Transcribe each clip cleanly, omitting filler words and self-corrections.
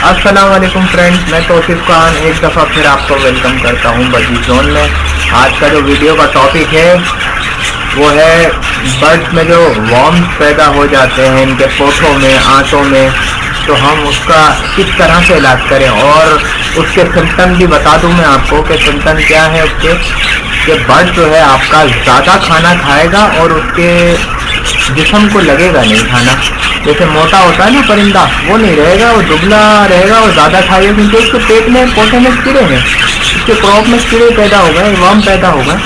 अस्सलाम वालेकुम फ्रेंड्स, मैं तौसीफ खान एक दफ़ा फिर आपको वेलकम करता हूं बजी जोन में। आज का जो वीडियो का टॉपिक है वो है बर्ड्स में जो वॉर्म्स पैदा हो जाते हैं इनके पोथों में, आंतों में, तो हम उसका किस तरह से इलाज करें और उसके सिम्टम भी बता दूं मैं आपको कि सिम्टम क्या है उसके। कि बर्ड जो है आपका ज़्यादा खाना खाएगा और उसके जिस्म को लगेगा नहीं खाना। जैसे मोटा होता है ना परिंदा, वो नहीं रहेगा, वो दुबला रहेगा और ज़्यादा खाएगा क्योंकि उसके पेट में, पोटे में कीड़े हैं, उसके क्रॉप में कीड़े पैदा हो गए, वर्म पैदा हो गए।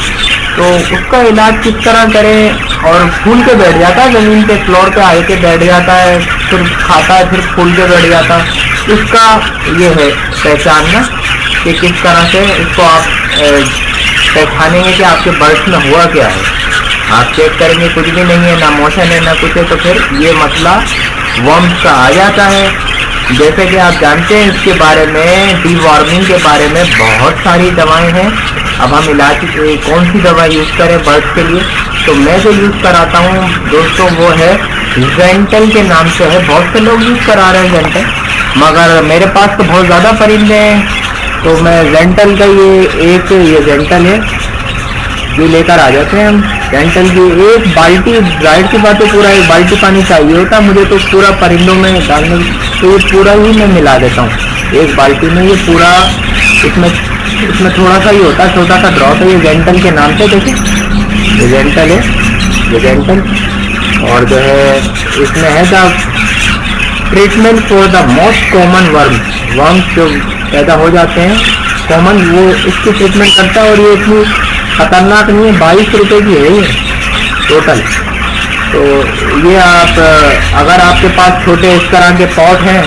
तो उसका इलाज किस तरह करें। और फूल के बैठ जाता है, ज़मीन के फ्लोर पे आए के बैठ जाता है, फिर खाता है, फिर फूल के बैठ जाता है। इसका ये है पहचानना कि किस तरह से इसको आप पहचानेंगे कि आपके बर्ड्स में हुआ क्या है। आप चेक करेंगे कुछ भी नहीं है, ना मोशन है ना कुछ है, तो फिर ये मसला वर्म्स का आ जाता है। जैसे कि आप जानते हैं इसके बारे में, डीवॉर्मिंग के बारे में बहुत सारी दवाएं हैं। अब हम इलाज कौन सी दवा यूज़ करें बर्ड्स के लिए, तो मैं जो यूज़ कराता हूँ दोस्तों वो है जेंटल के नाम से है। बहुत से लोग यूज़ करा रहे हैं जेंटल, मगर मेरे पास तो बहुत ज़्यादा परिंदे हैं, तो मैं जेंटल का ये जेंटल है, ये लेकर आ जाते हैं हम। जेंटल की एक बाल्टी, जाहिर सी बात है पूरा एक बाल्टी पानी चाहिए होता मुझे, तो पूरा परिंदों में डालने, तो ये पूरा ही मैं मिला देता हूँ एक बाल्टी में। ये पूरा इसमें थोड़ा सा ही होता है, छोटा सा ड्रॉप है। ये जेंटल के नाम से, देखिए ये जेंटल है, ये जेंटल। और जो है इसमें है the treatment for the most common worms जो पैदा हो जाते हैं कॉमन, वो इसकी ट्रीटमेंट करता है। और ये इतनी खतरनाक नहीं है, 22 रुपये की है ये टोटल। तो ये आप अगर आपके पास छोटे इस तरह के पॉट हैं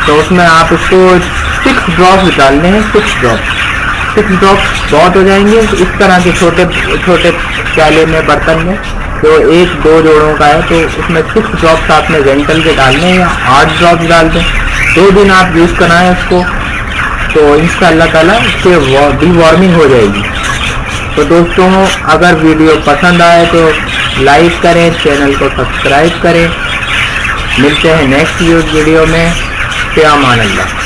तो उसमें आप इसको 6 ड्रॉप्स डालने हैं। 6 ड्रॉप्स बहुत हो जाएंगे। इस तरह के छोटे छोटे प्याले में, बर्तन में जो 1-2 जोड़ों का है, तो उसमें 6 ड्रॉप्स आपने जेंटल के डालने हैं, या 8 ड्रॉप्स डाल दें। 2 दिन आप यूज़ कराएं उसको, तो इंशाअल्लाह ताला इससे डीवॉर्मिंग हो जाएगी। तो दोस्तों अगर वीडियो पसंद आए तो लाइक करें, चैनल को सब्सक्राइब करें। मिलते हैं नेक्स्ट वीडियो में। फ़ी अमान अल्लाह।